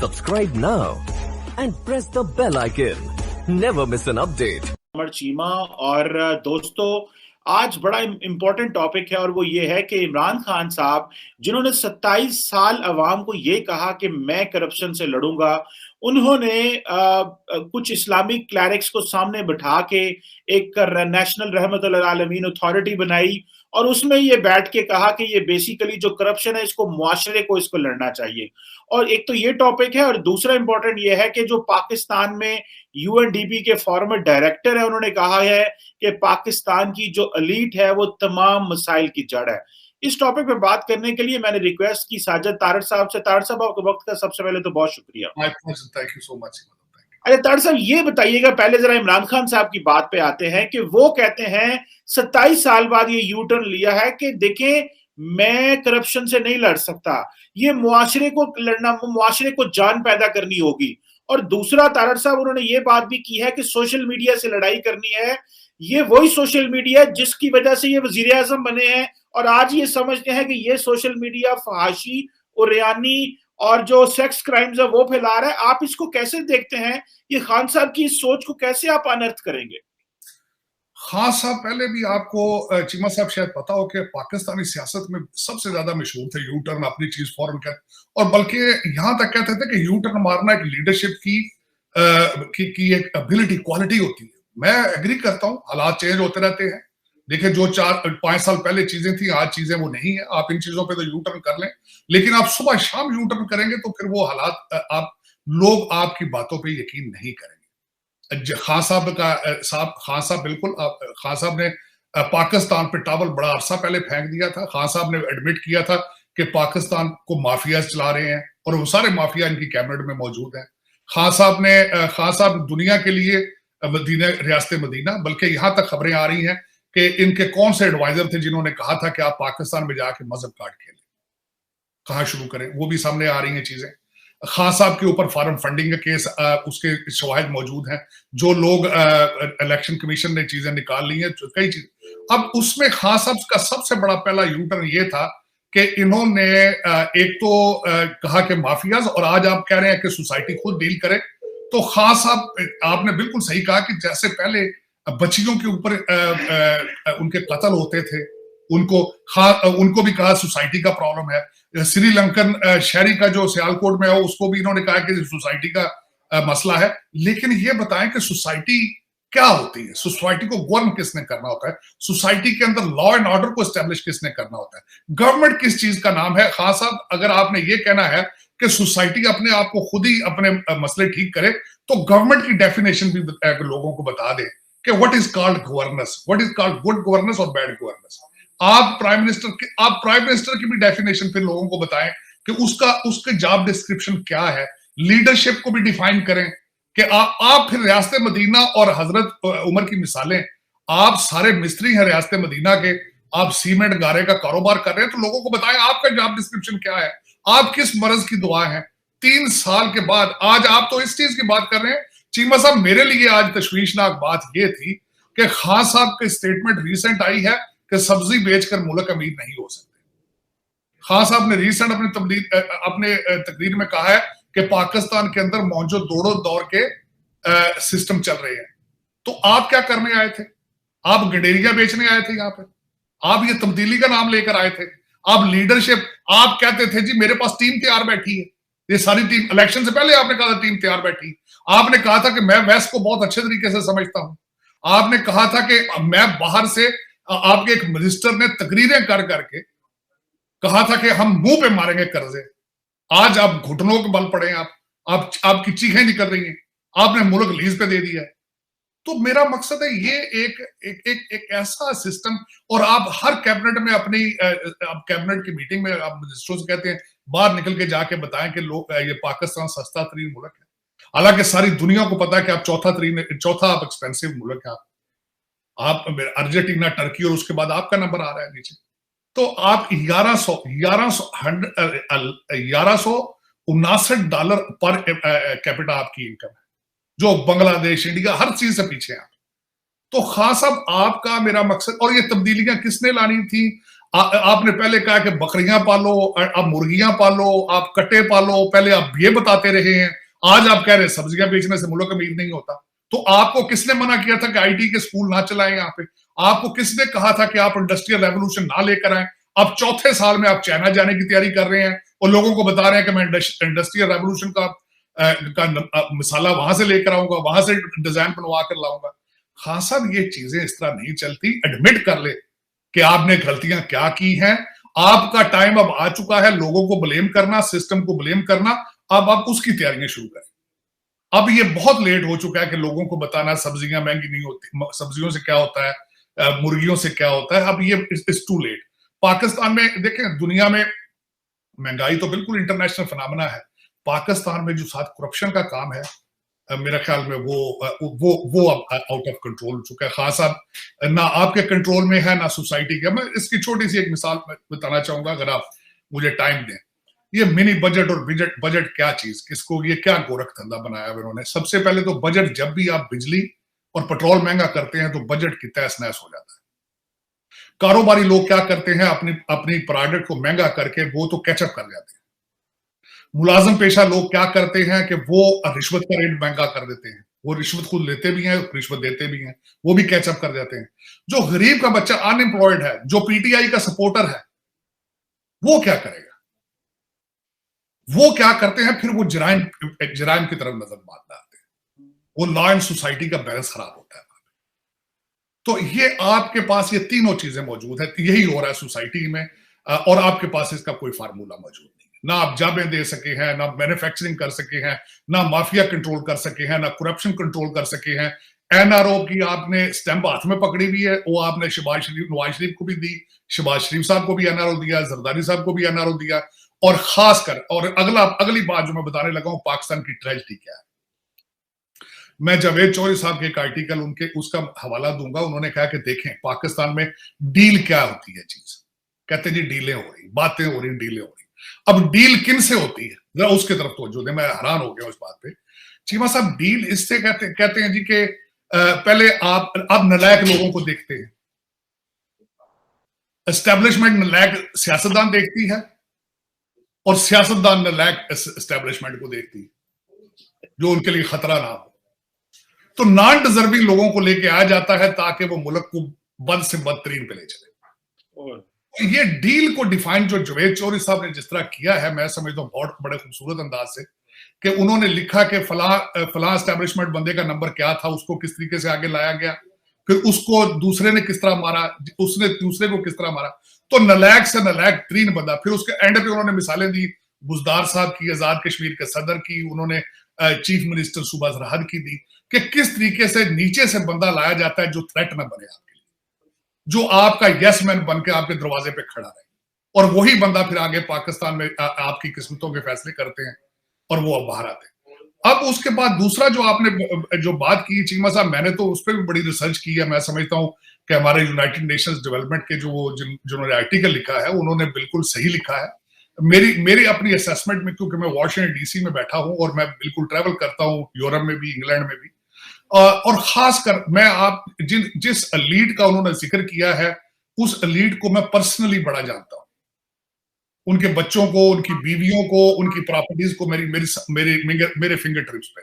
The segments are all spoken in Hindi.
Subscribe now and press the bell icon. Never miss an update. अमर चीमा। और दोस्तों, आज बड़ा इंपॉर्टेंट टॉपिक है और वो ये है कि इमरान खान साहब, जिन्होंने 27 साल अवाम को ये कहा कि मैं करप्शन से लड़ूंगा, उन्होंने कुछ इस्लामिक क्लैरिक्स को सामने बिठा के एक नेशनल रहमतुल आलमीन अथॉरिटी बनाई और उसमें ये बैठ के कहा कि ये बेसिकली जो करप्शन है इसको मुआशरे को इसको लड़ना चाहिए। और एक तो ये टॉपिक है और दूसरा इंपॉर्टेंट ये है कि जो पाकिस्तान में यूएनडीपी के फॉर्मर डायरेक्टर है, उन्होंने कहा है कि पाकिस्तान की जो एलीट है वो तमाम मसाइल की जड़ है। इस टॉपिक पे बात करने के लिए मैंने रिक्वेस्ट की साजिद तारड़ साहब से। तारड़ साहब, आपके वक्त का सबसे पहले तो बहुत शुक्रिया। Thank you so much. अरे तारड़ साहब, ये बताइएगा, पहले जरा इमरान खान साहब की बात पे आते हैं कि वो कहते हैं 27 साल बाद ये यू टर्न लिया है कि देखें मैं करप्शन से नहीं लड़ सकता, ये मुआशरे को लड़ना, मुआशरे को जान पैदा करनी होगी। और दूसरा, तारड़ साहब उन्होंने ये बात भी की है कि सोशल मीडिया से लड़ाई करनी है। ये वही सोशल मीडिया जिसकी वजह से ये वजीर आजम बने हैं और आज ये समझते हैं कि ये सोशल मीडिया फहाशी, उरियानी और जो सेक्स क्राइम्स है वो फैला रहा है। आप इसको कैसे देखते हैं? ये खान साहब की इस सोच को कैसे आप अनर्थ करेंगे? खान साहब, पहले भी आपको चीमा साहब शायद पता हो कि पाकिस्तानी सियासत में सबसे ज्यादा मशहूर थे यू टर्न, अपनी चीज फौरन कर, और बल्कि यहां तक कहते थे कि यू टर्न मारना एक लीडरशिप की एक एबिलिटी, क्वालिटी होती है। मैं एग्री करता हूं, हालात चेंज होते रहते हैं। देखिए, जो 4-5 साल पहले चीजें थी, आज चीजें वो नहीं है। आप इन चीजों पे तो यू टर्न कर लें, लेकिन आप सुबह शाम यू टर्न करेंगे तो फिर वो हालात लोग आपकी बातों पे यकीन नहीं करेंगे। खान साहब बिल्कुल, खान साहब ने पाकिस्तान पे टावल बड़ा अरसा पहले फेंक दिया था। खान साहब ने एडमिट किया था कि पाकिस्तान को माफियाज चला रहे हैं और वो सारे माफिया इनकी कैबिनेट में मौजूद हैं। खान साहब दुनिया के लिए रियासत मदीना, बल्कि यहां तक खबरें आ रही हैं कि इनके कौन से एडवाइजर थे जिन्होंने कहा था कि आप पाकिस्तान में जाके मजहब कार्ड खेलें, कहां शुरू करें, वो भी सामने आ रही हैं चीजें। खान साहब के ऊपर फॉरेन फंडिंग का केस, उसके शवाहिद मौजूद हैं। जो लोग इलेक्शन कमीशन ने चीजें निकाल ली हैं, कई चीज। अब उसमें खान साहब का सबसे बड़ा पहला यू टर्न ये था कि इन्होंने एक तो कहा कि माफियाज, और आज आप कह रहे हैं कि सोसाइटी खुद डील करे। तो खान साहब, आपने बिल्कुल सही कहा कि जैसे पहले बच्चियों के ऊपर उनके कत्ल होते थे, उनको भी कहा सोसाइटी का प्रॉब्लम है। श्रीलंकन शहरी का जो सियालकोट में है उसको भी इन्होंने कहा कि सोसाइटी का मसला है। लेकिन ये बताएं कि सोसाइटी क्या होती है, सोसाइटी को गवर्न किसने करना होता है, सोसाइटी के अंदर लॉ एंड ऑर्डर को एस्टेब्लिश किसने करना होता है, गवर्नमेंट किस चीज का नाम है। खान साहब, अगर आपने ये कहना है कि सोसाइटी अपने आप को खुद ही अपने मसले ठीक करे, तो गवर्नमेंट की डेफिनेशन भी लोगों को बता दे कि what is called governance, what is called good governance और बैड गवर्नेंस। आप प्राइम मिनिस्टर की भी डेफिनेशन फिर लोगों को बताएं कि उसके जॉब डिस्क्रिप्शन क्या है। लीडरशिप को भी डिफाइन करें कि आप फिर रियासत मदीना और हजरत उमर की मिसालें, आप सारे मिस्त्री हैं रियासत मदीना के, आप सीमेंट गारे का कारोबार कर रहे हैं, तो लोगों को बताएं आपका जॉब डिस्क्रिप्शन क्या है, आप किस मर्ज की दुआ है। 3 साल के बाद आज आप तो इस चीज की बात कर रहे हैं। चीमा साहब, मेरे लिए आज तशवीशनाक बात यह थी कि खान साहब की स्टेटमेंट रिसेंट आई है कि सब्जी बेचकर मुल्क अमीर नहीं हो सकते। खान साहब ने रिसेंट अपने तकरीर में कहा है कि पाकिस्तान के अंदर मौजूद दोनों दौर के सिस्टम चल रहे हैं। तो आप क्या करने आए थे? आप गडेरिया बेचने आए थे यहाँ पे? आप ये तब्दीली का नाम लेकर आए थे? आप लीडरशिप, आप कहते थे जी मेरे पास टीम तैयार बैठी है, ये सारी टीम, इलेक्शन से पहले आपने कहा था टीम तैयार बैठी। आपने कहा था कि मैं वेस्ट को बहुत अच्छे तरीके से समझता हूं। आपने कहा था कि मैं बाहर से, आपके एक मिनिस्टर ने तकरीरें कर करके कहा था कि हम मुंह पे मारेंगे कर्जे। आज आप घुटनों के बल पड़े हैं, आपकी चीखें निकल रही हैं, आपने मुल्क लीज पे दे दिया है। तो मेरा मकसद है ये एक ऐसा सिस्टम, और आप हर कैबिनेट में कैबिनेट की मीटिंग में आप मिनिस्टरों से कहते हैं बाहर निकल के जाके बताएं कि लोग ये पाकिस्तान सस्ता तरीन मुल्क है, हालांकि सारी दुनिया को पता है कि आप चौथा आप एक्सपेंसिव मुल्क है। आप अर्जेंटीना, टर्की, और उसके बाद आपका नंबर आ रहा है नीचे। तो आप $1159 पर कैपिटा आपकी इनकम है, जो बांग्लादेश, इंडिया, हर चीज से पीछे हैं। तो खास अब आपका, मेरा मकसद, और ये तब्दीलियां किसने लानी थी? आपने पहले कहा कि बकरियां पालो, अब मुर्गियां पालो, आप कट्टे पालो, पहले आप ये बताते रहे हैं, आज आप कह रहे हैं सब्जियां बेचने से मुल्क अमीर नहीं होता। तो आपको किसने मना किया था कि आईटी के स्कूल ना चलाएं यहाँ पे? आपको किसने कहा था कि आप इंडस्ट्रियल रेवोल्यूशन ना लेकर आए? अब चौथे साल में आप चाइना जाने की तैयारी कर रहे हैं और लोगों को बता रहे हैं कि मैं इंडस्ट्रियल रेवोल्यूशन का मिसाला वहां से लेकर आऊंगा, वहां से डिजाइन बनवा कर लाऊंगा। खान साहब, ये चीजें इस तरह नहीं चलती। एडमिट कर ले कि आपने गलतियां क्या की हैं। आपका टाइम अब आ चुका है लोगों को ब्लेम करना, सिस्टम को ब्लेम करना। अब आप उसकी तैयारियां शुरू करें। अब ये बहुत लेट हो चुका है कि लोगों को बताना सब्जियां महंगी नहीं होती, सब्जियों से क्या होता है, मुर्गियों से क्या होता है। अब ये इट्स टू लेट। पाकिस्तान में देखें, दुनिया में महंगाई तो बिल्कुल इंटरनेशनल फिनोमेना है। पाकिस्तान में जो साथ करप्शन का काम है, मेरा ख्याल में वो अब आउट ऑफ कंट्रोल हो चुका है। खास साहब ना आपके कंट्रोल में है ना सोसाइटी के। मैं इसकी छोटी सी एक मिसाल बताना चाहूंगा अगर आप मुझे टाइम दें। ये मिनी बजट और बजट क्या चीज, किसको ये क्या गोरख धंधा बनाया है इन्होंने। सबसे पहले तो बजट, जब भी आप बिजली और पेट्रोल महंगा करते हैं तो बजट की तहस नहस हो जाता है। कारोबारी लोग क्या करते हैं, अपनी प्रोडक्ट को महंगा करके वो तो कैचअप कर जाते हैं। मुलाजम पेशा लोग क्या करते हैं कि वो रिश्वत का रेट महंगा कर देते हैं। वो रिश्वत खुद लेते भी हैं, रिश्वत देते भी हैं, वो भी कैचअप कर जाते हैं। जो गरीब का बच्चा अनएम्प्लॉयड है, जो पीटीआई का सपोर्टर है, वो क्या करेगा? वो क्या करते हैं, फिर वो जराइम की तरफ नजर डालते हैं। वो लॉ एंड सोसाइटी का बैलेंस खराब होता है। तो ये आपके पास ये तीनों चीजें मौजूद है, यही हो रहा है सोसाइटी में, और आपके पास इसका कोई फार्मूला मौजूद नहीं। ना आप जाबें दे सके हैं, ना मैन्युफैक्चरिंग कर सके हैं, ना माफिया कंट्रोल कर सके हैं, ना करप्शन कंट्रोल कर सके हैं। एनआरओ की आपने स्टैंप हाथ में पकड़ी हुई है, वो आपने नवाज शरीफ को भी दी, शहबाज शरीफ साहब को भी एनआरओ दिया, जरदारी साहब को भी एनआरओ दिया। और खासकर, और अगली बात जो मैं बताने लगा हूं, पाकिस्तान की ट्रेजेडी क्या है। मैं जावेद चौधरी साहब के एक आर्टिकल उसका हवाला दूंगा। उन्होंने कहा कि देखें पाकिस्तान में डील क्या होती है चीज। कहते जी डीलें हो रही, बातें हो रही, डीलें हो रही। अब डील किन से होती है, जरा उसके तरफ तवज्जो दें। मैं हैरान हो गया उस बात पे। चीमा साहब, डील इससे कहते हैं जी कि पहले आप नलायक लोगों को देखते हैं। एस्टेब्लिशमेंट नलायक सियासतदान देखती है और सियासतदान नलायक एस्टेब्लिशमेंट को देखती है, जो उनके लिए खतरा ना हो। तो नॉन डिजर्विंग लोगों को लेके आ जाता है ताकि वो मुल्क को बद से बदतरीन पे ले चले। ये डील को डिफाइन जो जावेद चौधरी साहब ने जिस तरह किया है, मैं समझता हूँ बहुत बड़े खूबसूरत अंदाज से, कि उन्होंने लिखा कि फलां एस्टेब्लिशमेंट बंदे का नंबर क्या था, उसको किस तरीके से आगे लाया गया, फिर उसको दूसरे ने किस तरह मारा, उसने दूसरे को किस तरह मारा। तो नलायक से नलायक तरीन बंदा। फिर उसके एंड पे उन्होंने मिसालें दी बुजदार साहब की, आजाद कश्मीर के सदर की, उन्होंने चीफ मिनिस्टर सूबा सरहद की दी, कि किस तरीके से नीचे से बंदा लाया जाता है जो थ्रेट ना बने आपके लिए, जो आपका यस मैन बन के आपके दरवाजे पे खड़ा रहे, और वही बंदा फिर आगे पाकिस्तान में आपकी किस्मतों के फैसले करते हैं और वो अब बाहर आते हैं। अब उसके बाद दूसरा जो आपने जो बात की चीमा साहब, मैंने तो उस पर भी बड़ी रिसर्च की है। मैं समझता हूँ कि हमारे यूनाइटेड नेशंस डेवलपमेंट के जिन्होंने आर्टिकल लिखा है, उन्होंने बिल्कुल सही लिखा है। मेरी अपनी असेसमेंट में, क्योंकि मैं वॉशिंगटन डीसी में बैठा हूं और मैं बिल्कुल ट्रैवल करता हूं यूरोप में भी, इंग्लैंड में भी, और खासकर मैं जिस एलीट का उन्होंने जिक्र किया है, उस एलीट को मैं पर्सनली बड़ा जानता हूं। उनके बच्चों को, उनकी बीवियों को, उनकी प्रॉपर्टीज को मेरे फिंगर टिप्स पे।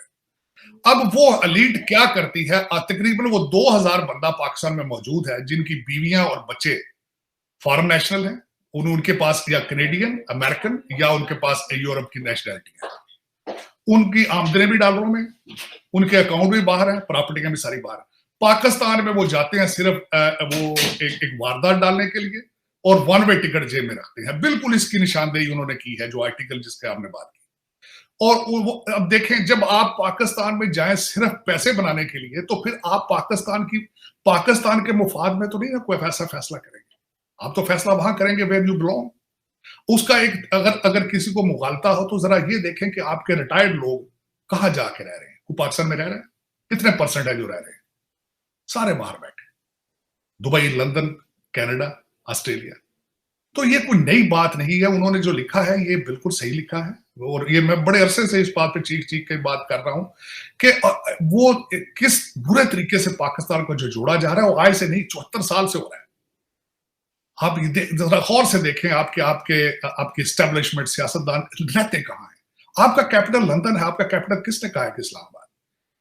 अब वो एलीट क्या करती है, तकरीबन वो 2000 बंदा पाकिस्तान में मौजूद है जिनकी बीवियां और बच्चे फॉरेन नेशनल हैं। उनके पास या कनेडियन, अमेरिकन, या उनके पास यूरोप की नेशनैलिटी है। उनकी आमदनी भी डॉलरों में, उनके अकाउंट भी बाहर है, प्रॉपर्टियां भी सारी बाहर है। पाकिस्तान में वो जाते हैं सिर्फ वो एक वारदात डालने के लिए, और वन वे टिकट जेब में रखते हैं। बिल्कुल इसकी निशानदेही उन्होंने की है जो आर्टिकल जिसके आपने बात की। और अब देखें, जब आप पाकिस्तान में जाएं सिर्फ पैसे बनाने के लिए, तो फिर आप पाकिस्तान के मुफाद में तो नहीं ना कोई फैसला करेंगे। आप तो फैसला वहां करेंगे वेयर यू बिलोंग। उसका एक अगर किसी को मुगालता हो तो जरा ये देखें कि आपके रिटायर्ड लोग कहां जाके रह रहे हैं। पाकिस्तान में रह रहे हैं, कितने परसेंट है जो रह रहे हैं? सारे बाहर बैठे, दुबई, लंदन, कनाडा, ऑस्ट्रेलिया। तो ये कोई नई बात नहीं है। उन्होंने जो लिखा है ये बिल्कुल सही लिखा है, और ये मैं बड़े अरसे से इस बात पे चीख के बात कर रहा हूं कि वो किस बुरे तरीके से पाकिस्तान को जो जोड़ा जा रहा है, वो आज से नहीं 74 साल से हो रहा है। आप जरा गौर से देखें, आपके आपके आपके एस्टेब्लिशमेंट सियासतदान रहते कहाँ हैं? आपका कैपिटल लंदन है, आपका कैपिटल किसने कहा है कि इस्लामाबाद?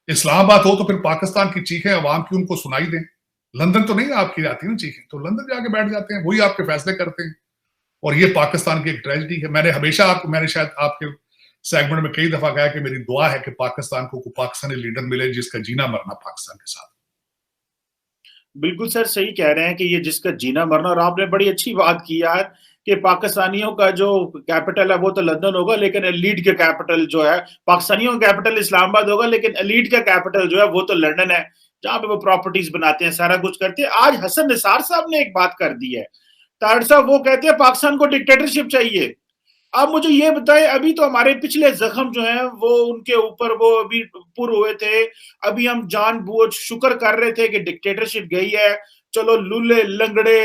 इस्लामाबाद हो तो फिर पाकिस्तान की चीखें अवाम की उनको सुनाई दें। लंदन तो नहीं आपकी आती ना चीखें, तो लंदन जाके बैठ जाते हैं, वही आपके फैसले करते हैं। और ये पाकिस्तान की एक ट्रेजेडी है। मैंने शायद आपके सेगमेंट में कई दफा कहा कि मेरी दुआ है कि पाकिस्तान को पाकिस्तानी लीडर मिले जिसका जीना मरना पाकिस्तान के साथ। बिल्कुल सर, सही कह रहे हैं कि ये जिसका जीना मरना, और आपने बड़ी अच्छी बात की यार कि पाकिस्तानियों का जो कैपिटल है वो तो लंदन होगा, लेकिन एलीट का कैपिटल जो है, पाकिस्तानियों का कैपिटल इस्लामाबाद होगा, लेकिन एलीट का कैपिटल जो है वो तो लंदन है, जहां पे वो प्रॉपर्टीज बनाते हैं, सारा कुछ करते हैं। आज हसन निसार साहब ने एक बात कर दी है, तारड़ साहब, वो कहते हैं पाकिस्तान को डिक्टेटरशिप चाहिए। अब मुझे ये बताएं, अभी तो हमारे पिछले जख्म जो हैं वो उनके ऊपर वो अभी पुर हुए थे, अभी हम जानबूझ शुक्र कर रहे थे कि डिक्टेटरशिप गई है, चलो लूले लंगड़े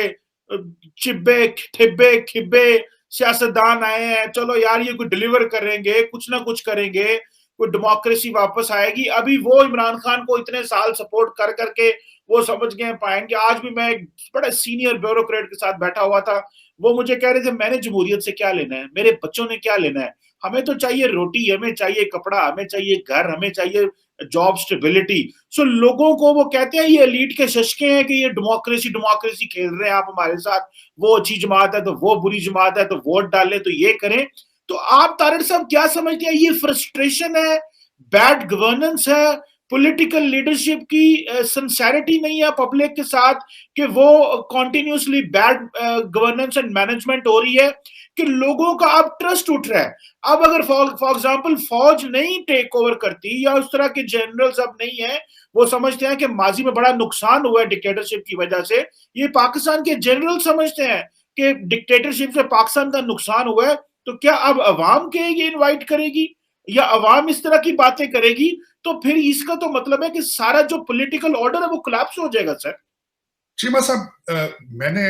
चिब्बे ठिब्बे खिब्बे सियासतदान आए हैं, चलो यार ये कुछ डिलीवर करेंगे, कुछ ना कुछ करेंगे, कोई डेमोक्रेसी वापस आएगी। अभी वो इमरान खान को इतने साल सपोर्ट कर करके वो समझ गए पाएंगे। आज भी मैं एक बड़े सीनियर ब्यूरोक्रेट के साथ बैठा हुआ था, वो मुझे कह रहे थे मैंने जमहूरियत से क्या लेना है, मेरे बच्चों ने क्या लेना है, हमें तो चाहिए रोटी, हमें चाहिए कपड़ा, हमें चाहिए घर, हमें चाहिए जॉब स्टेबिलिटी। सो लोगों को वो कहते हैं ये एलीट के शशके हैं कि ये डेमोक्रेसी डेमोक्रेसी खेल रहे हैं आप हमारे साथ, वो अच्छी जमात है तो वो बुरी जमात है, तो वोट डालें तो ये करें। तो आप तारिक साहब क्या समझते हैं, ये फ्रस्ट्रेशन है, बैड गवर्नेंस है, पॉलिटिकल लीडरशिप की सिंसेरिटी नहीं है पब्लिक के साथ, कि वो continuously bad governance and management हो रही है, कि लोगों का अब ट्रस्ट उठ रहा है। अब अगर फॉर एग्जांपल फौज नहीं टेक ओवर करती या उस तरह के जनरल्स अब नहीं है, वो समझते हैं कि माजी में बड़ा नुकसान हुआ है डिक्टेटरशिप की वजह से, ये पाकिस्तान के जनरल समझते हैं कि डिक्टेटरशिप से पाकिस्तान का नुकसान हुआ है, तो क्या अब अवाम के ये इनवाइट करेगी या अवाम इस तरह की बातें करेगी? तो फिर इसका तो मतलब है कि सारा जो पॉलिटिकल ऑर्डर है वो कोलैप्स हो जाएगा सर। चीमा साहब, मैंने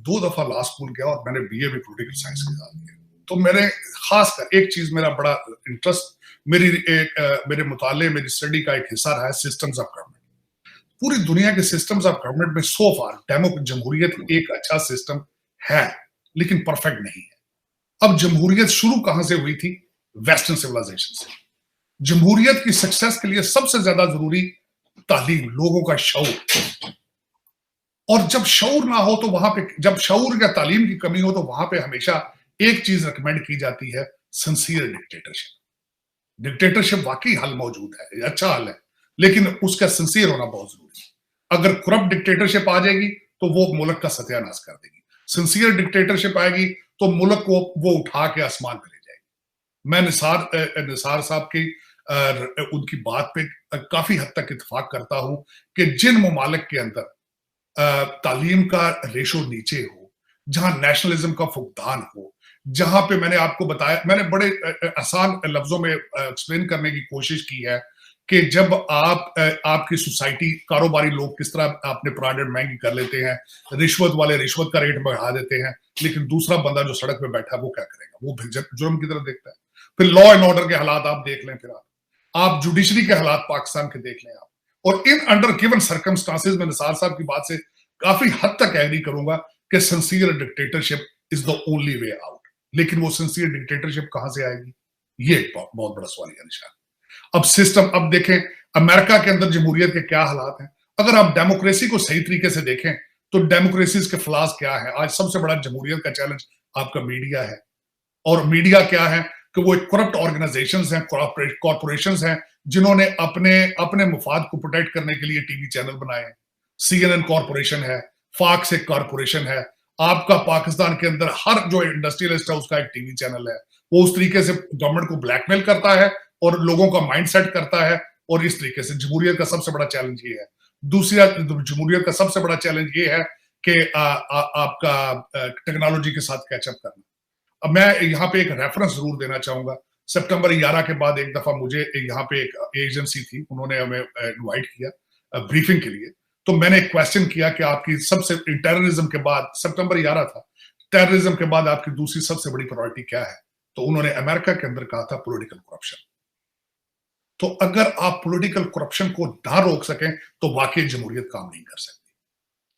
2 दफा लॉ स्कूल किया और मैंने बीए भी पॉलिटिकल साइंस के साथ किया। तो मैंने खासकर एक चीज, मेरा बड़ा इंटरेस्ट, मेरे मुताले, मेरी स्टडी का एक हिस्सा रहा है सिस्टम्स ऑफ गवर्नमेंट। पूरी दुनिया के सिस्टम्स ऑफ गवर्नमेंट में सो फार जमहूरियत एक अच्छा सिस्टम है, लेकिन परफेक्ट नहीं है। अब जमहूरियत शुरू कहां से हुई थी? वेस्टर्न सिविलाइजेशन से। जमहूरियत की सक्सेस के लिए सबसे ज्यादा जरूरी तालीम, लोगों का शऊर। और जब शऊर ना हो तो वहां पे, जब शऊर या तालीम की कमी हो तो वहां पे हमेशा एक चीज रिकमेंड की जाती है, सिंसियर डिक्टेटरशिप। डिक्टेटरशिप वाकई हल मौजूद है, अच्छा हल है, लेकिन उसका सिंसियर होना बहुत जरूरी है। अगर करप्ट डिक्टेटरशिप आ जाएगी तो वो मुल्क का सत्यानाश कर देगी। सिंसियर डिक्टेटरशिप आएगी तो मुल्क को वो उठा के आसमान पे ले जाएगी। मैं निसार साहब की उनकी बात पे काफी हद तक इत्तेफाक करता हूं कि जिन ममालिक के अंदर तालीम का रेशो नीचे हो, जहां नेशनलिज्म का फुकदान हो, जहां पे मैंने आपको बताया, मैंने बड़े आसान लफ्जों में एक्सप्लेन करने की कोशिश की है कि जब आपकी सोसाइटी, कारोबारी लोग किस तरह अपने प्रोडक्ट महंगी कर लेते हैं, रिश्वत वाले रिश्वत का रेट बढ़ा देते हैं, लेकिन दूसरा बंदा जो सड़क पे बैठा है वो क्या करेगा? वो जुर्म की तरफ देखता है। फिर लॉ एंड ऑर्डर के हालात आप देख लें, फिर आप जुडिशरी के हालात पाकिस्तान के देख लें आप। और इन अंडर गिवन सर्कमस्टांसेस में निसार साहब की बात से काफी हद तक एग्री करूंगा कि sincere dictatorship is the only way out. लेकिन वो सिंसियर डिक्टेटरशिप कहां से आएगी? ये एक बहुत बड़ा सवाल है निशान। अब सिस्टम, अब देखें अमेरिका के अंदर जमहूरियत के क्या हालात हैं। अगर आप डेमोक्रेसी को सही तरीके से देखें तो डेमोक्रेसी के फ्लॉज क्या है? आज सबसे बड़ा जमहूरियत का चैलेंज आपका मीडिया है। और मीडिया क्या है कि वो एक करप्ट ऑर्गेनाइजेशंस हैं, कॉर्पोरेशंस हैं, जिन्होंने अपने मुफाद को प्रोटेक्ट करने के लिए टीवी चैनल बनाए हैं। CNN कॉर्पोरेशन है, फॉक्स एक कॉर्पोरेशन है। आपका पाकिस्तान के अंदर हर जो इंडस्ट्रियलिस्ट है उसका एक टीवी चैनल है। वो उस तरीके से गवर्नमेंट को ब्लैकमेल करता है और लोगों का माइंडसेट करता है। और इस तरीके से जमहूरियत का सबसे बड़ा चैलेंज ये है। दूसरा, जमहूरियत का सबसे बड़ा चैलेंज ये है कि आपका टेक्नोलॉजी के साथ कैचअप करना। अब मैं यहाँ पे एक रेफरेंस जरूर देना चाहूंगा। सितंबर 11 के बाद एक दफा मुझे यहाँ पे एक एजेंसी थी, उन्होंने हमें इनवाइट किया ब्रीफिंग के लिए। तो मैंने एक क्वेश्चन किया कि आपकी सबसे, टेररिज्म के बाद, सितंबर 11 था, टेररिज्म के बाद आपकी दूसरी सबसे बड़ी प्रायोरिटी क्या है? तो उन्होंने अमेरिका के अंदर कहा था पॉलिटिकल करप्शन। तो अगर आप पॉलिटिकल करप्शन को ना रोक सकें तो वाकई जमहूरियत काम नहीं कर सकती।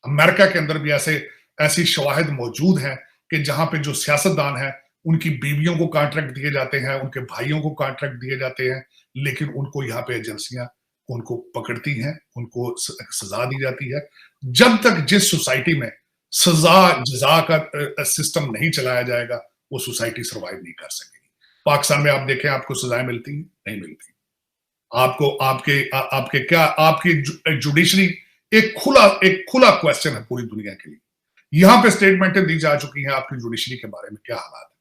अमेरिका के अंदर भी ऐसे ऐसी शवाहिद मौजूद हैं कि जहां पे जो सियासतदान है उनकी बीवियों को कॉन्ट्रैक्ट दिए जाते हैं, उनके भाइयों को कॉन्ट्रैक्ट दिए जाते हैं, लेकिन उनको यहाँ पे एजेंसियां उनको पकड़ती हैं, उनको सजा दी जाती है। जब तक जिस सोसाइटी में सजा जजा का सिस्टम नहीं चलाया जाएगा, वो सोसाइटी सर्वाइव नहीं कर सकेगी। पाकिस्तान में आप देखें, आपको सजाएं मिलती हैं? नहीं मिलती। आपको आपके क्या आपकी जुडिशरी एक खुला क्वेश्चन है पूरी दुनिया के लिए। यहां पे स्टेटमेंटें दी जा चुकी हैं आपकी जुडिशरी के बारे में, क्या हालात है।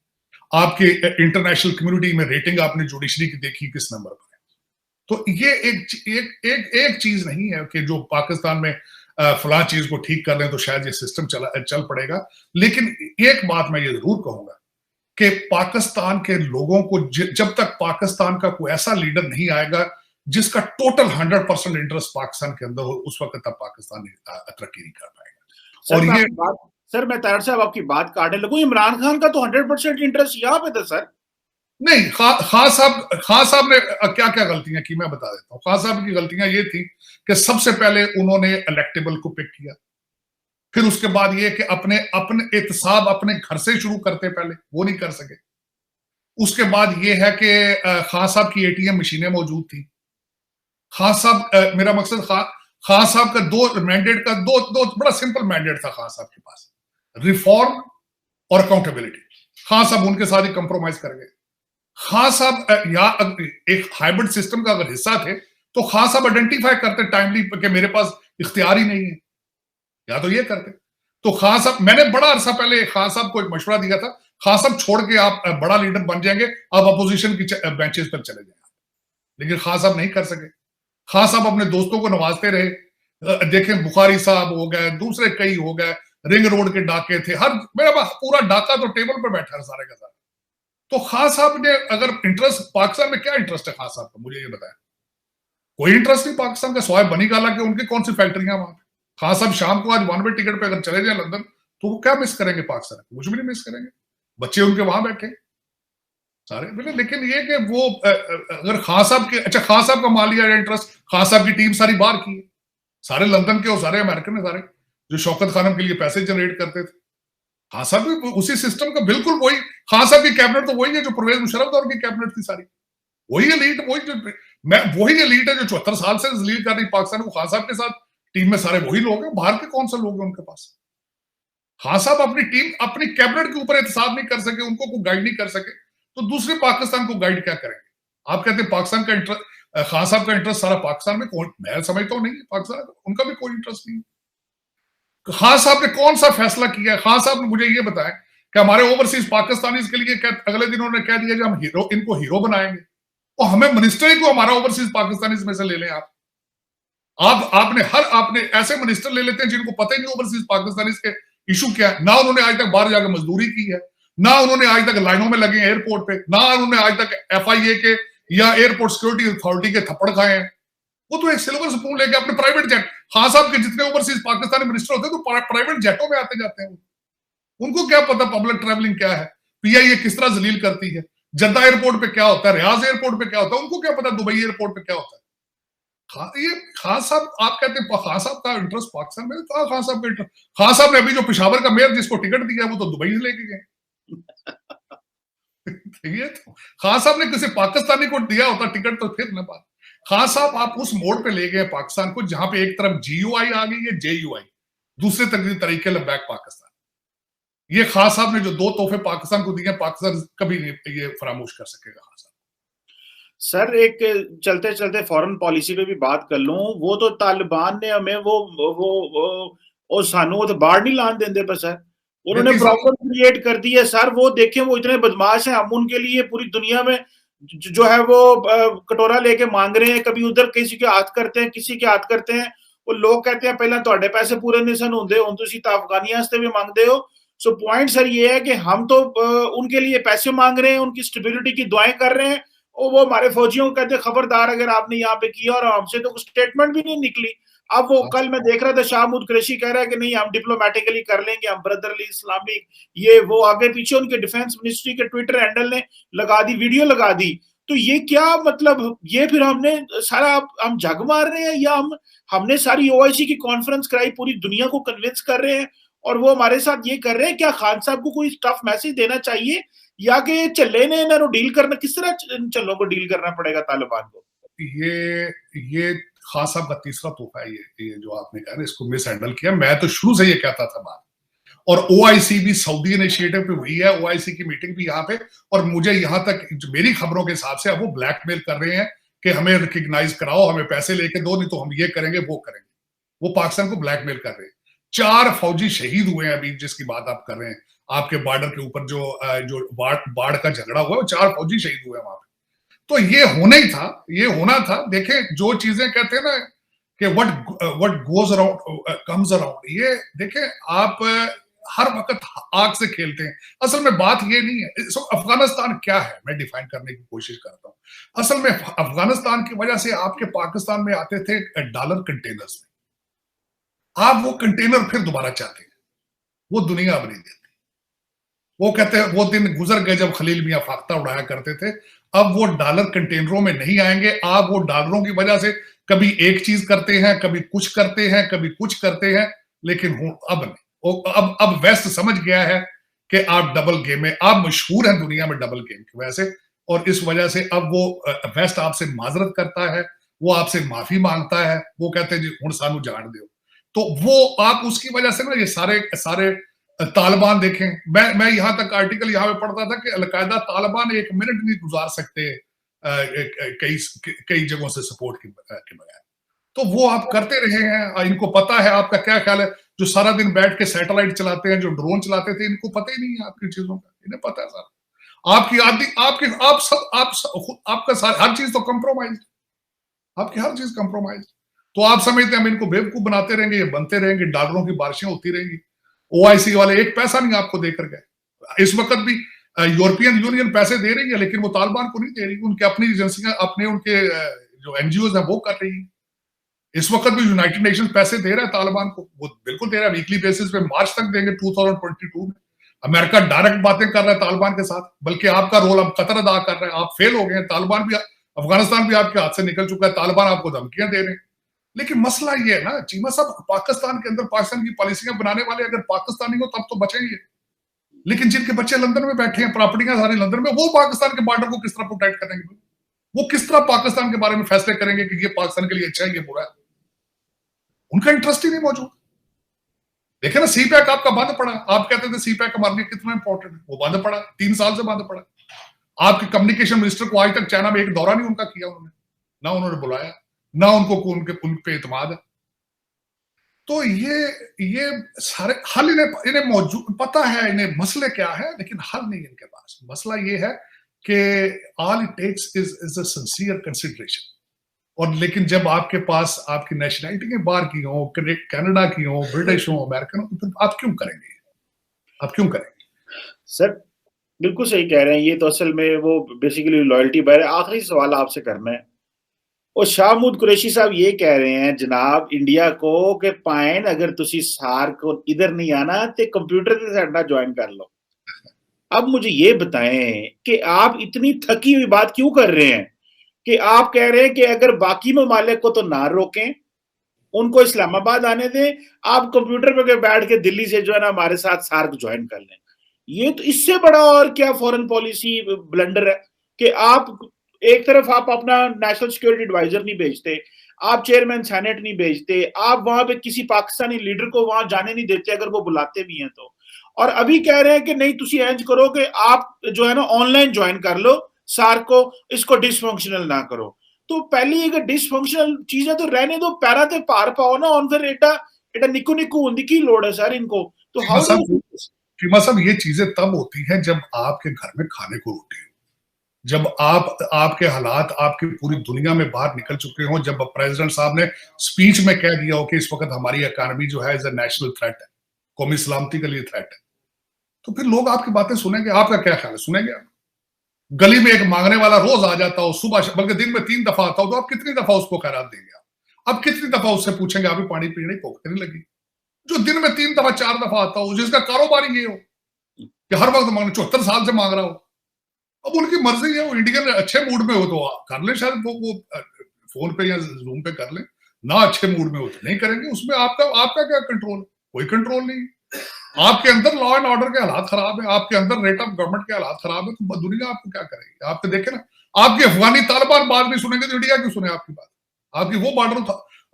आपके इंटरनेशनल कम्युनिटी में रेटिंग आपने जुडिशरी की देखी किस नंबर पर है। तो ये एक चीज नहीं है कि जो पाकिस्तान में फलां चीज को ठीक कर लें तो शायद ये सिस्टम चल पड़ेगा। लेकिन एक बात मैं ये जरूर कहूंगा कि पाकिस्तान के लोगों को जब तक पाकिस्तान का कोई ऐसा लीडर नहीं आएगा जिसका टोटल 100% इंटरेस्ट पाकिस्तान के अंदर हो, उस वक्त तक पाकिस्तान तरक्की नहीं कर पाएगा। और ये सर, मैं तारड़ साहब आपकी बात काटने लगूं, इमरान खान का तो 100% इंटरेस्ट यहाँ पे था सर। नहीं, खान साहब ने क्या क्या गलतियां की मैं बता देता हूँ। खान साहब की गलतियां ये थी कि सबसे पहले उन्होंने इलेक्टेबल को पिक किया, फिर उसके बाद ये कि अपने एहतसाब अपने घर से शुरू करते, पहले वो नहीं कर सके। उसके बाद ये है कि खान साहब की एटीएम मशीनें मौजूद थी। खान साहब, मेरा मकसद खान साहब का दो बड़ा सिंपल मैंडेट था खान साहब के पास, रिफॉर्म और अकाउंटेबिलिटी। खान साहब उनके साथ ही कंप्रोमाइज कर गए। खान साहब या एक हाइब्रिड सिस्टम का अगर हिस्सा थे तो खान साहब आइडेंटिफाई करते टाइमली कि मेरे पास इख्तियार ही नहीं है, या तो ये करते। तो खान साहब, मैंने बड़ा अरसा पहले खान साहब को एक मशवरा दिया था, खान साहब छोड़ के आप बड़ा लीडर बन जाएंगे, आप अपोजिशन की बेंचेस पर चले जाएंगे। लेकिन खान साहब नहीं कर सके। खान साहब अपने दोस्तों को नवाजते रहे। देखें, बुखारी साहब हो गए, दूसरे कई हो गए, रिंग रोड के डाके थे, मेरा पूरा डाका तो टेबल पर बैठा है सारे का सारा। तो खान साहब ने अगर इंटरेस्ट, पाकिस्तान में क्या इंटरेस्ट है खान साहब का, मुझे ये बताएं। कोई इंटरेस्ट नहीं पाकिस्तान का, स्वाय बनी गाला के उनकी कौन सी फैक्ट्रियां वहां पे। खान साहब शाम को आज वन वे टिकट पे अगर चले जाए लंदन तो वो क्या मिस करेंगे पाकिस्तान, कुछ भी नहीं मिस करेंगे। बच्चे उनके वहां बैठे सारे। लेकिन ये कि वो अगर खान साहब के, अच्छा खान साहब का मालिया इंटरेस्ट, खान साहब की टीम सारी बाहर की है, सारे लंदन के और सारे अमेरिकन है, सारे जो शौकत खानम के लिए पैसे जनरेट करते थे। खान साहब भी उसी सिस्टम का बिल्कुल वही, खान साहब की कैबिनेट तो वही है जो परवेज मुशर्रफ दौर की कैबिनेट थी सारी। वही एलीट, वही एलीट है जो 74 साल से लीड कर रही पाकिस्तान को। खान साहब के साथ टीम में सारे वही लोग हैं, बाहर के कौन सा लोग हैं उनके पास। खान साहब अपनी टीम, अपनी कैबिनेट के ऊपर एहतसाब नहीं कर सके, उनको कोई गाइड नहीं कर सके, तो दूसरे पाकिस्तान को गाइड क्या करेंगे। आप कहते हैं पाकिस्तान का इंटरेस्ट, खान साहब का इंटरेस्ट सारा पाकिस्तान में, मैं समझता हूं नहीं, पाकिस्तान उनका भी कोई इंटरेस्ट नहीं। खान साहब ने कौन सा फैसला किया है? खान साहब ने मुझे ये बताया कि हमारे ओवरसीज पाकिस्तानी के लिए अगले दिन उन्होंने कह दिया कि हम इनको हीरो बनाएंगे, और हमें मिनिस्टर ही को हमारा ओवरसीज पाकिस्तानी में से ले लें। आपने ऐसे मिनिस्टर ले लेते हैं जिनको पता ही नहीं ओवरसीज पाकिस्तानी के इशू क्या है। ना उन्होंने आज तक बाहर जाकर मजदूरी की है, ना उन्होंने आज तक लाइनों में लगे एयरपोर्ट पे, ना उन्होंने आज तक FIA के या एयरपोर्ट सिक्योरिटी अथॉरिटी के थप्पड़ खाए हैं। वो तो एक सिल्वर स्पून लेके अपने प्राइवेट जेट, खान साहब के जितने ओवरसीज पाकिस्तानी मिनिस्टर होते हैं तो प्राइवेट जेटों में आते जाते हैं। उनको क्या पता पब्लिक ट्रैवलिंग क्या है, PIA किस तरह जलील करती है, जद्दा एयरपोर्ट पे क्या होता है, रियाज एयरपोर्ट पे क्या होता है, उनको क्या पता दुबई एयरपोर्ट पे क्या होता है। ये खान साहब, आप कहते हैं खान साहब का इंटरेस्ट पाकिस्तान में, कहा खान साहब का इंटरेस्ट। खान साहब ने अभी जो पेशावर का मेयर जिसको टिकट दिया वो तो दुबई से लेके गए। ये तो खान साहब ने किसी पाकिस्तानी को दिया होता टिकट तो फिर ना बात। खान साहब आप उस मोड पे ले गए पाकिस्तान को जहां पे एक तरफ GUI आ गई है, JUI, दूसरे तरीके लबैक पाकिस्तान। ये खान साहब ने जो 2 तोहफे पाकिस्तान को दिए, पाकिस्तान कभी नहीं ये फरामोश कर सकेगा। खान साहब सर, एक चलते चलते फॉरेन पॉलिसी पे भी बात कर लूं, वो तो तालिबान ने हमें वो सानू तो बाहर नहीं लान देंगे पर सर, उन्होंने प्रॉब्लम क्रिएट कर दी है सर। वो देखें, वो इतने बदमाश हैं, हम उनके लिए पूरी दुनिया में जो है वो कटोरा लेके मांग रहे हैं, कभी उधर किसी के हाथ करते हैं, किसी के हाथ करते हैं। वो लोग कहते हैं पहले तुहाडे पैसे पूरे नहीं सन होंदे, हुण तुसीं तां अफगानियां वास्ते भी मांगदे हो। सो पॉइंट सर ये है कि हम तो उनके लिए पैसे मांग रहे हैं, उनकी स्टेबिलिटी की दुआएं कर रहे हैं, और वो हमारे फौजियों को कहते खबरदार अगर आपने यहाँ पे किया, और हमसे तो कुछ स्टेटमेंट भी नहीं निकली। अब वो कल मैं देख रहा था, शाहमूद कुरैशी कह रहा है कि नहीं हम डिप्लोमेटिकली कर लेंगे, हम ब्रदरली इस्लामिक ये वो, आगे पीछे उनके डिफेंस मिनिस्ट्री के ट्विटर हैंडल ने लगा दी, वीडियो लगा दी। तो ये क्या मतलब, ये फिर हमने सारा हम जग मार रहे हैं, या हमने सारी OIC की कॉन्फ्रेंस कराई, पूरी दुनिया को कन्विंस कर रहे हैं, और वो हमारे साथ ये कर रहे हैं। क्या खान साहब को कोई टफ मैसेज देना चाहिए, या कि चले ने इन्होंने डील करना, किस तरह चलों को डील करना पड़ेगा तालिबान को? ये खान साहब का तीसरा तोहफा है, ये जो आपने कहा इसको मिस हैंडल किया। मैं तो शुरू से ये कहता था बात, और ओआईसी भी सऊदी इनिशिएटिव पे हुई है, ओआईसी की मीटिंग भी यहाँ पे, और मुझे यहाँ तक मेरी खबरों के हिसाब से अब वो ब्लैकमेल कर रहे हैं कि हमें रिकग्नाइज कराओ, हमें पैसे लेके दो, नहीं तो हम ये करेंगे वो करेंगे। वो पाकिस्तान को ब्लैकमेल कर रहे हैं। 4 फौजी शहीद हुए हैं अभी जिसकी बात आप कर रहे हैं, आपके बॉर्डर के ऊपर जो बाढ़ का झगड़ा हुआ है, 4 फौजी शहीद हुए हैं वहां पे। तो ये होना ही था, ये होना था। देखें, जो चीजें कहते हैं ना कि what goes around comes around, ये देखें आप हर वक्त आग से खेलते हैं। असल में बात ये नहीं है। अफगानिस्तान क्या है, मैं डिफाइन करने की कोशिश करता हूं। असल में अफगानिस्तान की वजह से आपके पाकिस्तान में आते थे डॉलर कंटेनर्स में। आप वो कंटेनर फिर दोबारा चाहते हैं, वो दुनिया अब नहीं देती। वो कहते हैं वो दिन गुजर गए जब खलील मियां फाख्ता उड़ाया करते थे। अब वो डॉलर कंटेनरों में नहीं आएंगे। आप वो डॉलरों की वजह से कभी एक चीज करते हैं, कभी कुछ करते हैं, कभी कुछ करते हैं, लेकिन अब नहीं। अब वेस्ट समझ गया है कि आप डबल गेम में, आप मशहूर हैं दुनिया में डबल गेम की वजह से, और इस वजह से अब वो वेस्ट आपसे माजरत करता है, वो आपसे माफी मांगता है, वो कहते हैं जी हुण सानू जान दो। तो वो आप उसकी वजह से ना ये सारे तालिबान देखें। मैं यहां तक आर्टिकल यहां पे पढ़ता था कि अलकायदा तालिबान 1 मिनट नहीं गुजार सकते कई जगहों से सपोर्ट के बगैर। तो वो आप करते रहे हैं। इनको पता है। आपका क्या ख्याल है, जो सारा दिन बैठ के सैटेलाइट चलाते हैं, जो ड्रोन चलाते थे, इनको पता ही नहीं है आपकी चीजों का। इन्हें पता है सर, आपकी आदि आपकी आपका हर चीज तो कंप्रोमाइज, आपकी हर चीज कंप्रोमाइज। तो आप समझते हैं हम इनको बेवकूफ बनाते रहेंगे, ये बनते रहेंगे, डॉलरों की बारिशें होती रहेंगी। ओआईसी वाले एक पैसा नहीं आपको देकर गए। इस वक्त भी यूरोपियन यूनियन पैसे दे रही है, लेकिन वो तालिबान को नहीं दे रही। उनके अपनी एजेंसियां, अपने उनके जो एनजीओ है वो कर रही है। इस वक्त भी यूनाइटेड नेशंस पैसे दे रहा है तालिबान को, वो बिल्कुल दे रहा है, वीकली बेसिस पे। मार्च तक देंगे 2022 में। अमेरिका डायरेक्ट बातें कर रहा है तालिबान के साथ, बल्कि आपका रोल अब कतर अदा कर रहा है। आप फेल हो गए हैं। तालिबान भी, अफगानिस्तान भी आपके हाथ से निकल चुका है। तालिबान आपको धमकियां दे रहे हैं। लेकिन मसला ये है ना चीमा साहब, पाकिस्तान के अंदर पाकिस्तान की पॉलिसियां बनाने वाले अगर पाकिस्तानी हो तब तो बचेंगे, लेकिन जिनके बच्चे लंदन में बैठे हैं, प्रॉपर्टियां सारी लंदन में, वो पाकिस्तान के बॉर्डर को किस तरह प्रोटेक्ट करेंगे? वो किस तरह पाकिस्तान के बारे में फैसले करेंगे कि ये पाकिस्तान के लिए अच्छा है, ये बुरा है? उनका इंटरेस्ट ही नहीं मौजूद। देखे ना, सी पैक आपका बंद पड़ा। आप कहते थे सी पैक हमारे लिए कितना इंपॉर्टेंट है, वो बंद पड़ा। 3 साल से बंद पड़ा। आपके कम्युनिकेशन मिनिस्टर को आज तक चाइना में एक दौरा नहीं उनका किया उन्होंने, ना उन्होंने बुलाया, ना उनको उन पे एतमाद है। तो ये सारे हल इन्हें मौजूद पता है, इन्हें मसले क्या है, लेकिन हल नहीं इनके पास। मसला ये है कि all it takes is a sincere consideration. और लेकिन जब आपके पास आपकी नेशनैलिटी के बाहर की हो, कनाडा की हो, ब्रिटिश हो, अमेरिकन हो, तो आप क्यों करेंगे? आप क्यों करेंगे? सर बिल्कुल सही कह रहे हैं। ये तो असल में वो बेसिकली लॉयल्टी बाय। आखिरी सवाल आपसे करना है, और शाहमूद कुरैशी साहब ये कह रहे हैं जनाब इंडिया को कि पाइन अगर तुसी सार को इधर नहीं आना तो कंप्यूटर के साथ ज्वाइन कर लो। अब मुझे ये बताएं कि आप इतनी थकी हुई बात क्यों कर रहे हैं कि आप कह रहे हैं कि अगर बाकी ममालिक को तो ना रोकें, उनको इस्लामाबाद आने दें, आप कंप्यूटर पे बैठ के दिल्ली से जो है ना हमारे साथ सार्क ज्वाइन कर लें। ये तो इससे बड़ा और क्या फॉरेन पॉलिसी ब्लंडर है कि आप एक तरफ आप अपना नेशनल सिक्योरिटी एडवाइजर नहीं भेजते, आप चेयरमैन सेनेट नहीं भेजते, आप वहां पे किसी पाकिस्तानी लीडर को वहां जाने नहीं देते अगर वो बुलाते भी हैं तो। और अभी कह रहे हैं कि नहीं तुसी एंज करो कि आप जो है ना ऑनलाइन ज्वाइन कर लो सार्क को, इसको डिसफंक्शनल ना करो। तो पहली अगर डिसफंक्शनल चीजें तो रहने दो, पैरा ते पार पाओ ना, और फिर एटा निकू निकू होने की लोड़ है सर इनको। तो हाउ साहब ये चीजें तब होती हैं जब आपके घर में खाने को रोटी हो, जब आपके हालात आपकी पूरी दुनिया में बाहर निकल चुके हो, जब प्रेसिडेंट साहब ने स्पीच में कह दिया हो कि इस वक्त हमारी इकोनॉमी जो है इज अ नेशनल थ्रेट है, कौमी सलामती के लिए थ्रेट है, तो फिर लोग आपकी बातें सुनेंगे। आपका क्या ख्याल है, सुनेंगे? गली में एक मांगने वाला रोज आ जाता हो, सुबह बल्कि दिन में 3 दफा आता हो, तो आप कितनी दफा उसको खैरात देंगे? आप कितनी दफा उससे पूछेंगे आप भी पानी पीने की भूख नहीं लगी? जो दिन में 3 दफा 4 दफा आता हो, जिसका कारोबार ये हो कि हर वक्त मांग 74 साल से मांग रहा हो, अब उनकी मर्जी है। वो इंडियन अच्छे मूड में हो तो कर ले, शायद वो फोन पे या जूम पे कर ले, ना अच्छे मूड में हो तो नहीं करेंगे। उसमें आपका क्या कंट्रोल? कोई कंट्रोल नहीं। आपके अंदर लॉ एंड ऑर्डर के हालात खराब है, आपके अंदर रेट ऑफ गवर्नमेंट के हालात खराब है, तो दुनिया आपको क्या करेगी? आप तो देखे ना, आपकी अफगानी तालिबान बात नहीं सुनेंगे तो इंडिया क्यों सुने आपकी बात? आपकी वो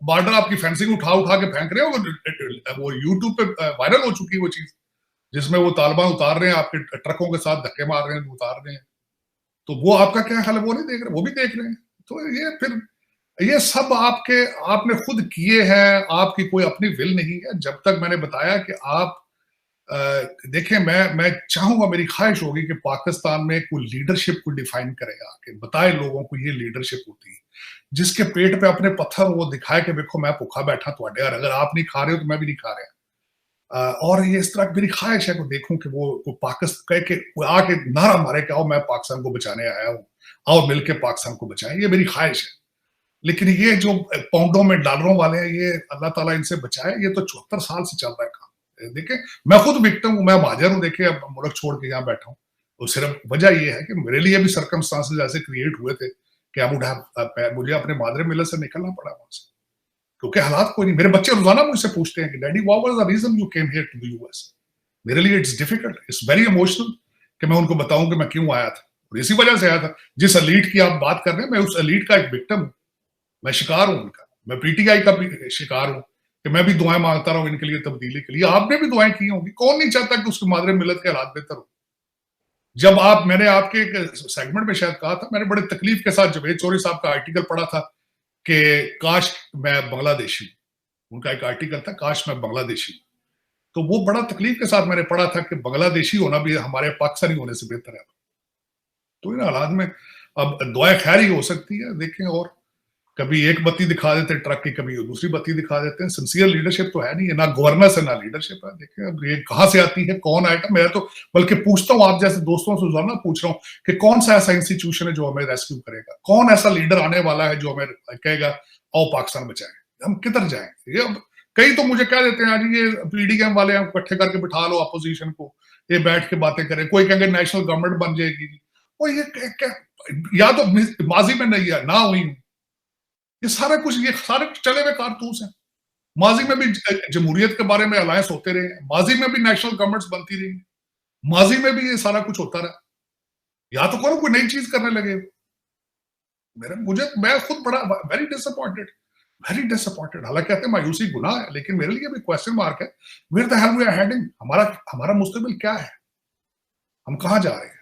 बॉर्डर आपकी फेंसिंग उठा के फेंक रहे हो, वो यूट्यूब पे वायरल हो चुकी है वो चीज, जिसमें वो तालिबान उतार रहे हैं, आपके ट्रकों के साथ धक्के मार रहे हैं, उतार रहे हैं। तो वो आपका क्या हाल है, वो नहीं देख रहे, वो भी देख रहे हैं। तो ये सब आपने खुद किए हैं, आपकी कोई अपनी विल नहीं है। जब तक मैंने बताया कि आप देखें, मैं चाहूंगा, मेरी ख्वाहिश होगी कि पाकिस्तान में कोई लीडरशिप को डिफाइन करेगा, कि बताए लोगों को ये लीडरशिप होती है, जिसके पेट पे अपने पत्थर वो दिखाए कि देखो मैं भूखा बैठा तुहाडे, और अगर आप नहीं खा रहे हो तो मैं भी नहीं खा रहा। और ये इस तरह मेरी ख्वाहिश है कि देखूं कि वो पाकिस्तान कह के आके नारा मारे कि आओ मैं पाकिस्तान को बचाने आया हूँ, आओ मिलके पाकिस्तान को बचाएं। ये मेरी ख्वाहिश है। लेकिन ये जो पाउंडों में डॉलरों वाले हैं, ये अल्लाह ताला इनसे बचाए। ये तो 74 साल से चल रहा है काम। देखें, मैं खुद विक्टिम हूं, मैं महाजर हूं, देखिए अब मुल्क छोड़ के यहाँ बैठा हूं। तो सिर्फ वजह ये है कि मेरे लिए भी सर्कमस्टांसेस ऐसे क्रिएट हुए थे कि मुझे अपने मादरे मिलत से निकलना पड़ा वहां से, क्योंकि हालात कोई नहीं। मेरे बच्चे रोजाना मुझसे पूछते हैं कि daddy what was the reason you came here to the US. मेरे लिए it's difficult, it's very emotional कि मैं उनको बताऊं कि मैं क्यों आया था, और इसी वजह से आया था। जिस एलीट की आप बात कर रहे हैं, मैं उस एलीट का एक विक्टिम हूं, मैं शिकार हूं उनका। मैं पीटीआई का भी शिकार हूं कि मैं भी दुआएं मांगता रहा हूं इनके लिए, तब्दीली के लिए। आपने भी दुआएं की होंगी, कौन नहीं चाहता कि उसके मादरे मिलत के हालात बेहतर हो। जब मैंने आपके एक सेगमेंट में शायद कहा था, मैंने बड़े तकलीफ के साथ जवेद चौधरी साहब का आर्टिकल पढ़ा था कि काश मैं बांग्लादेशी, उनका एक आर्टिकल था काश मैं बांग्लादेशी। तो वो बड़ा तकलीफ के साथ मैंने पढ़ा था कि बांग्लादेशी होना भी हमारे पाकिस्तानी होने से बेहतर है। तो इन हालात में अब दुआएं खैर ही हो सकती है। देखें, और कभी एक बत्ती दिखा देते हैं ट्रक की, कभी दूसरी बत्ती दिखा देते हैं। सिंसियर लीडरशिप तो है नहीं है, ना गवर्नेंस है ना लीडरशिप है। देखिए अब ये कहां से आती है, कौन आएगा? मैं तो बल्कि पूछता हूं, आप जैसे दोस्तों से रोजाना पूछ रहा हूं कि कौन सा ऐसा इंस्टीट्यूशन है जो हमें रेस्क्यू करेगा, कौन ऐसा लीडर आने वाला है जो हमें कहेगा आओ पाकिस्तान बचाएं। हम किधर जाएं? ये कई तो मुझे कह देते हैं आज ये पीडीएम वाले हम इकट्ठे करके बिठा लो अपोजिशन को, ये बैठ के बातें करें। कोई कहेंगे नेशनल गवर्नमेंट बन जाएगी, और ये क्या, या तो माजी में नहीं है ना हुई, ये सारे चले हुए कारतूस हैं। माजी में भी जमहूरियत के बारे में अलायंस होते रहे, माजी में भी नेशनल गवर्नमेंट्स बनती रही, माजी में भी ये सारा कुछ होता रहा। या तो कोई नई चीज करने लगे। मैं खुद बड़ा वेरी डिसअपॉइंटेड। हालांकि कहते हैं मायूसी गुनाह है, लेकिन मेरे लिए भी क्वेश्चन मार्क है, where the hell we are heading. हमारा मुस्तकबिल क्या है, हम कहां जा रहे हैं?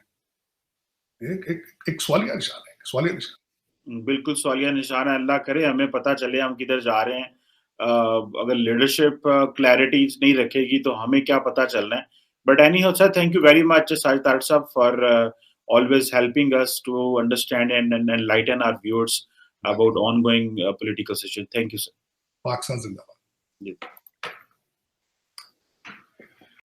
एक सवालिया निशान है, सवालिया निशान। बिल्कुल सवालिया निशान है। अल्लाह करे हमें पता चले हम किधर जा रहे हैं। अगर लीडरशिप क्लैरिटी नहीं रखेगी तो हमें क्या पता चलना है। But any how sir, thank you very much Sajid साहब for always helping us to understand and enlighten our viewers about ongoing political situation. Thank you, sir. Pakistan जिंदाबाद।